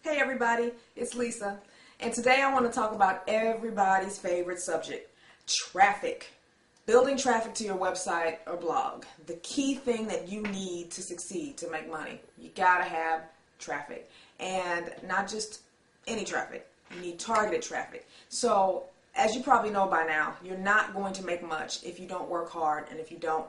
Hey everybody, it's Lisa, and today I want to talk about everybody's favorite subject, traffic. Building traffic to your website or blog. The key thing that you need to succeed, to make money. You gotta have traffic, and not just any traffic. You need targeted traffic. So, as you probably know by now, you're not going to make much if you don't work hard and if you don't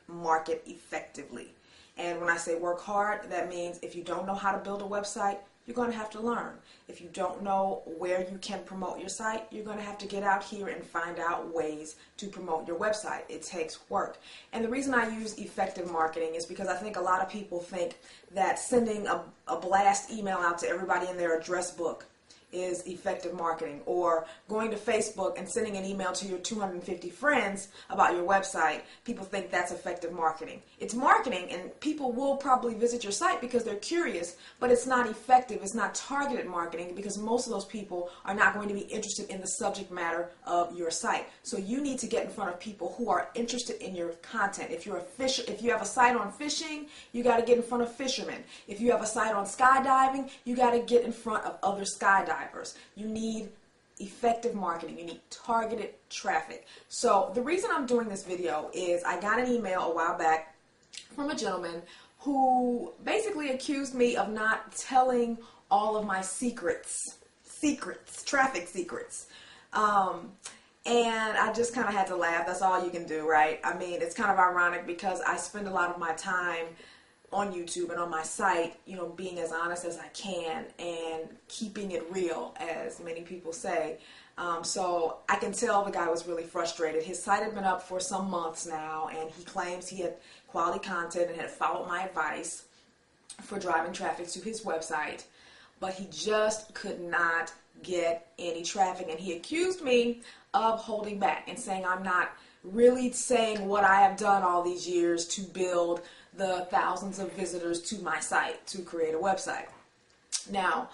market effectively. And when I say work hard, that means if you don't know how to build a website, you're going to have to learn. If you don't know where you can promote your site, you're going to have to get out here and find out ways to promote your website. It takes work. And the reason I use effective marketing is because I think a lot of people think that sending a blast email out to everybody in their address book is effective marketing, or going to Facebook and sending an email to your 250 friends about your website. People think that's effective marketing. It's marketing, and people will probably visit your site because they're curious, but it's not effective. It's not targeted marketing because most of those people are not going to be interested in the subject matter of your site. So you need to get in front of people who are interested in your content. If you have a site on fishing, you got to get in front of fishermen. If you have a site on skydiving, you got to get in front of other skydivers. You need effective marketing. You need targeted traffic. So the reason I'm doing this video is I got an email a while back from a gentleman who basically accused me of not telling all of my traffic secrets. And I just kind of had to laugh. That's all you can do, right? I mean, it's kind of ironic because I spend a lot of my time on YouTube and on my site, being as honest as I can and keeping it real, as many people say. So I can tell the guy was really frustrated. His site had been up for some months now, and he claims he had quality content and had followed my advice for driving traffic to his website, but he just could not get any traffic, and he accused me of holding back and saying I'm not really saying what I have done all these years to build the thousands of visitors to my site to create a website. Now,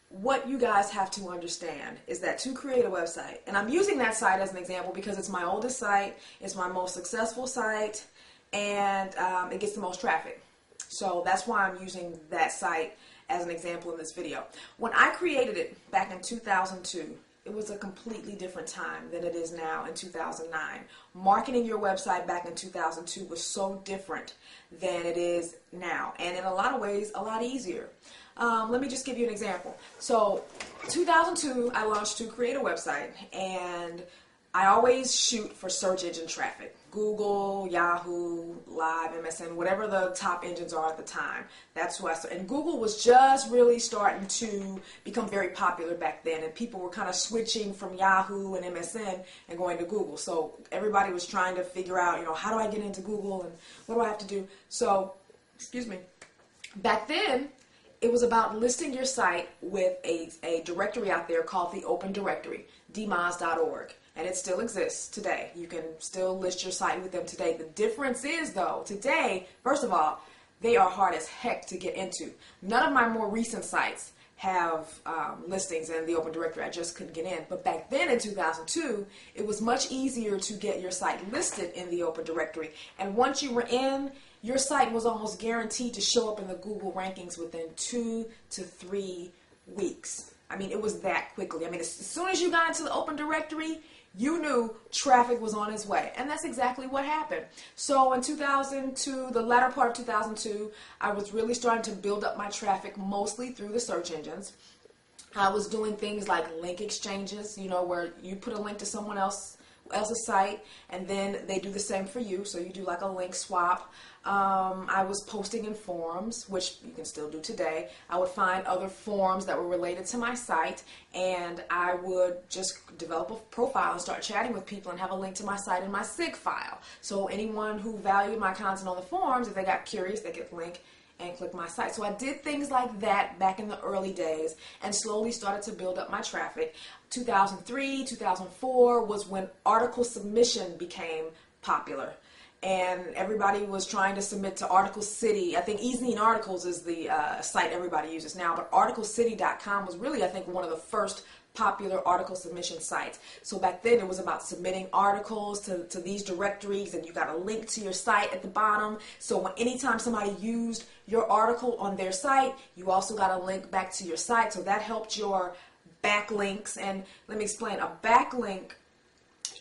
what you guys have to understand is that to create a website, and I'm using that site as an example because it's my oldest site, it's my most successful site, and it gets the most traffic. So that's why I'm using that site as an example in this video. When I created it back in 2002, it was a completely different time than it is now in 2009. Marketing your website back in 2002 was so different than it is now, and in a lot of ways, a lot easier. Let me just give you an example. So, 2002, I launched To Create a Website, and I always shoot for search engine traffic. Google, Yahoo, Live, MSN, whatever the top engines are at the time. That's who I saw. And Google was just really starting to become very popular back then, and people were kind of switching from Yahoo and MSN and going to Google. So everybody was trying to figure out, how do I get into Google and what do I have to do? So, back then, it was about listing your site with a directory out there called the Open Directory, dmoz.org. And it still exists today. You can still list your site with them today. The difference is, though, today, first of all, they are hard as heck to get into. None of my more recent sites have listings in the Open Directory. I just couldn't get in. But back then in 2002, it was much easier to get your site listed in the Open Directory. And once you were in, your site was almost guaranteed to show up in the Google rankings within 2 to 3 weeks. I mean, it was that quickly. I mean, as soon as you got into the Open Directory, you knew traffic was on its way. And that's exactly what happened. So in 2002, the latter part of 2002, I was really starting to build up my traffic mostly through the search engines. I was doing things like link exchanges, where you put a link to someone else's site, and then they do the same for you. So you do like a link swap. I was posting in forums, which you can still do today. I would find other forums that were related to my site, and I would just develop a profile and start chatting with people and have a link to my site in my SIG file. So anyone who valued my content on the forums, if they got curious, they could link and click my site. So I did things like that back in the early days and slowly started to build up my traffic. 2003, 2004 was when article submission became popular. And everybody was trying to submit to Article City. I think Ezine Articles is the site everybody uses now, but ArticleCity.com was really, I think, one of the first popular article submission sites. So back then it was about submitting articles to these directories, and you got a link to your site at the bottom. So anytime somebody used your article on their site, you also got a link back to your site. So that helped your backlinks. And let me explain. A backlink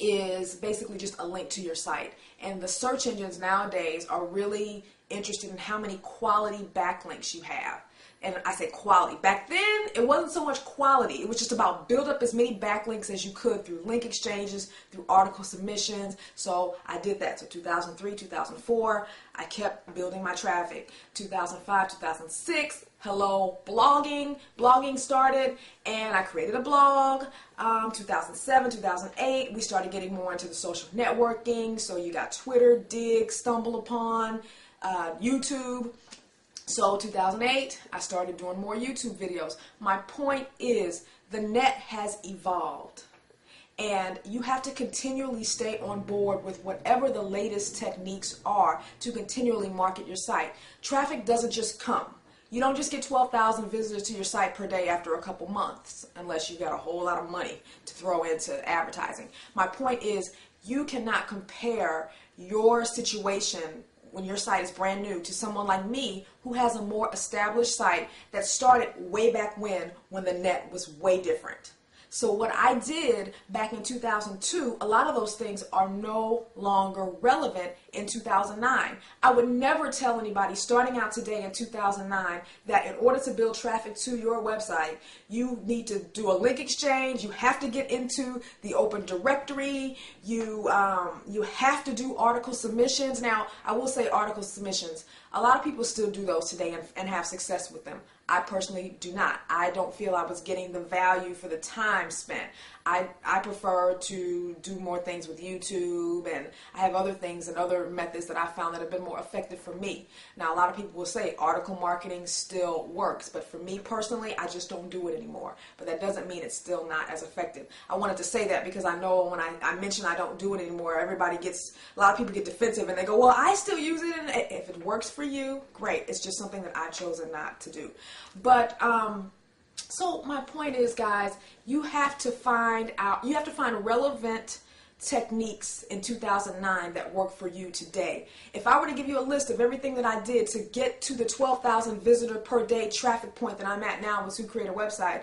is basically just a link to your site. And the search engines nowadays are really interested in how many quality backlinks you have. And I say quality. Back then, it wasn't so much quality. It was just about build up as many backlinks as you could through link exchanges, through article submissions. So I did that. So 2003, 2004, I kept building my traffic. 2005, 2006, hello, blogging. Blogging started, and I created a blog. 2007, 2008, we started getting more into the social networking. So you got Twitter, Dig, StumbleUpon, YouTube. So 2008, I started doing more YouTube videos. My point is, the net has evolved, and you have to continually stay on board with whatever the latest techniques are to continually market your site. Traffic doesn't just come. You don't just get 12,000 visitors to your site per day after a couple months, unless you got a whole lot of money to throw into advertising. My point is, you cannot compare your situation when your site is brand new to someone like me who has a more established site that started way back when the net was way different. So what I did back in 2002, a lot of those things are no longer relevant in 2009. I would never tell anybody starting out today in 2009 that in order to build traffic to your website, you need to do a link exchange, you have to get into the open directory, you have to do article submissions. Now, I will say article submissions, a lot of people still do those today and have success with them. I personally do not. I don't feel I was getting the value for the time spent. I prefer to do more things with YouTube, and I have other things and other methods that I found that have been more effective for me. Now, a lot of people will say article marketing still works, but for me personally, I just don't do it anymore. But that doesn't mean it's still not as effective. I wanted to say that because I know when I mention I don't do it anymore, a lot of people get defensive and they go, well, I still use it, and if it works for you, great. It's just something that I've chosen not to do. But so my point is, guys, you have to find relevant techniques in 2009 that work for you today. If I were to give you a list of everything that I did to get to the 12,000 visitor per day traffic point that I'm at now with Who Create a Website,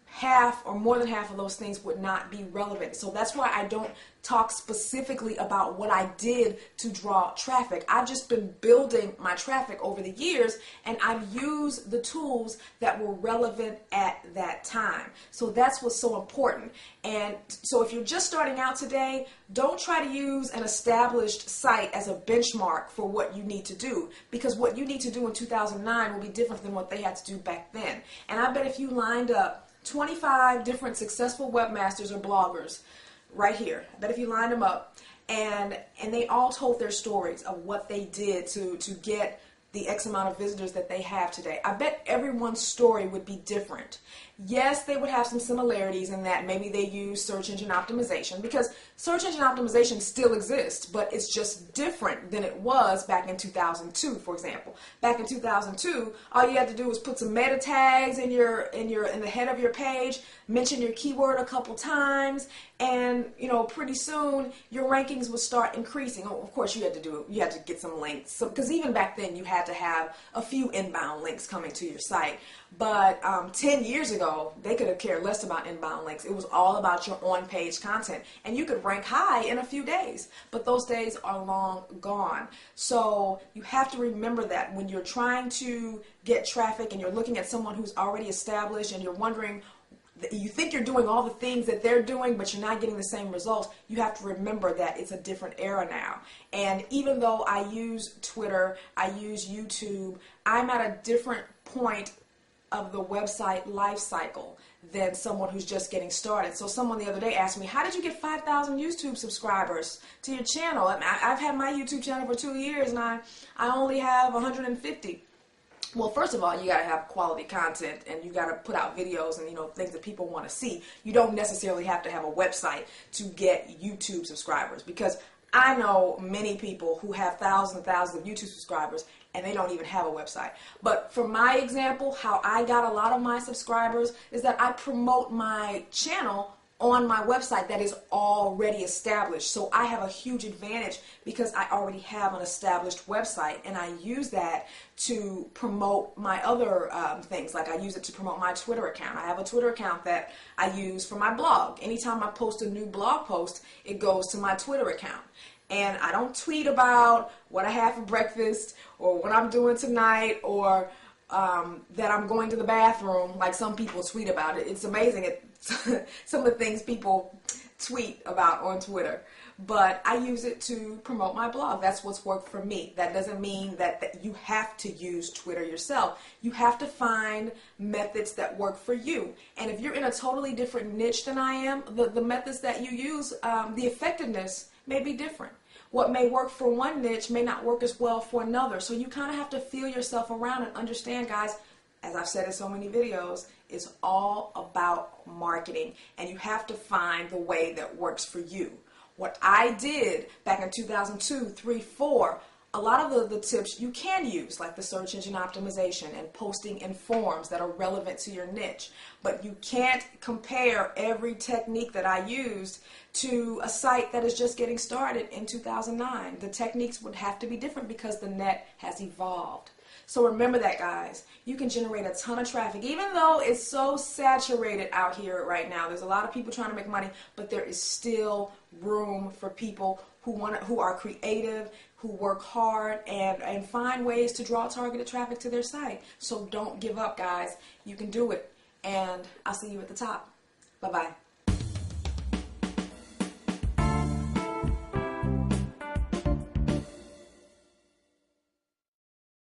half or more than half of those things would not be relevant. So that's why I don't talk specifically about what I did to draw traffic. I've just been building my traffic over the years, and I've used the tools that were relevant at that time. So that's what's so important. And so if you're just starting out today, don't try to use an established site as a benchmark for what you need to do, because what you need to do in 2009 will be different than what they had to do back then. And I bet if you lined up 25 different successful webmasters or bloggers right here, I bet if you lined them up and they all told their stories of what they did to get the X amount of visitors that they have today, I bet everyone's story would be different. Yes, they would have some similarities in that maybe they use search engine optimization, because search engine optimization still exists, but it's just different than it was back in 2002, for example. Back in 2002, all you had to do was put some meta tags in the head of your page, mention your keyword a couple times, and pretty soon your rankings would start increasing. Oh, of course, you had to get some links, because even back then you had to have a few inbound links coming to your site. But 10 years ago, they could have cared less about inbound links. It was all about your on-page content. And you could rank high in a few days. But those days are long gone. So you have to remember that when you're trying to get traffic and you're looking at someone who's already established and you're wondering, you think you're doing all the things that they're doing, but you're not getting the same results, you have to remember that it's a different era now. And even though I use Twitter, I use YouTube, I'm at a different point of the website life cycle than someone who's just getting started. So someone the other day asked me, how did you get 5,000 YouTube subscribers to your channel? And I've had my YouTube channel for 2 years and I only have 150. Well, first of all, you got to have quality content and you got to put out videos and things that people want to see. You don't necessarily have to have a website to get YouTube subscribers, because I know many people who have thousands and thousands of YouTube subscribers and they don't even have a website. But for my example, how I got a lot of my subscribers is that I promote my channel on my website that is already established. So I have a huge advantage because I already have an established website, and I use that to promote my other things. Like I use it to promote my Twitter account. I have a Twitter account that I use for my blog. Anytime I post a new blog post, it goes to my Twitter account. And I don't tweet about what I had for breakfast or what I'm doing tonight or that I'm going to the bathroom like some people tweet about it. It's amazing some of the things people tweet about on Twitter. But I use it to promote my blog. That's what's worked for me. That doesn't mean that you have to use Twitter yourself. You have to find methods that work for you. And if you're in a totally different niche than I am, the methods that you use, the effectiveness may be different. What may work for one niche may not work as well for another. So you kind of have to feel yourself around and understand, guys, as I've said in so many videos, it's all about marketing. And you have to find the way that works for you. What I did back in 2002, 3, 4, a lot of the tips you can use, like the search engine optimization and posting in forums that are relevant to your niche. But you can't compare every technique that I used to a site that is just getting started in 2009. The techniques would have to be different because the net has evolved. So remember that, guys. You can generate a ton of traffic, even though it's so saturated out here right now. There's a lot of people trying to make money, but there is still room for people who are creative, who work hard, and find ways to draw targeted traffic to their site. So don't give up, guys. You can do it. And I'll see you at the top. Bye-bye.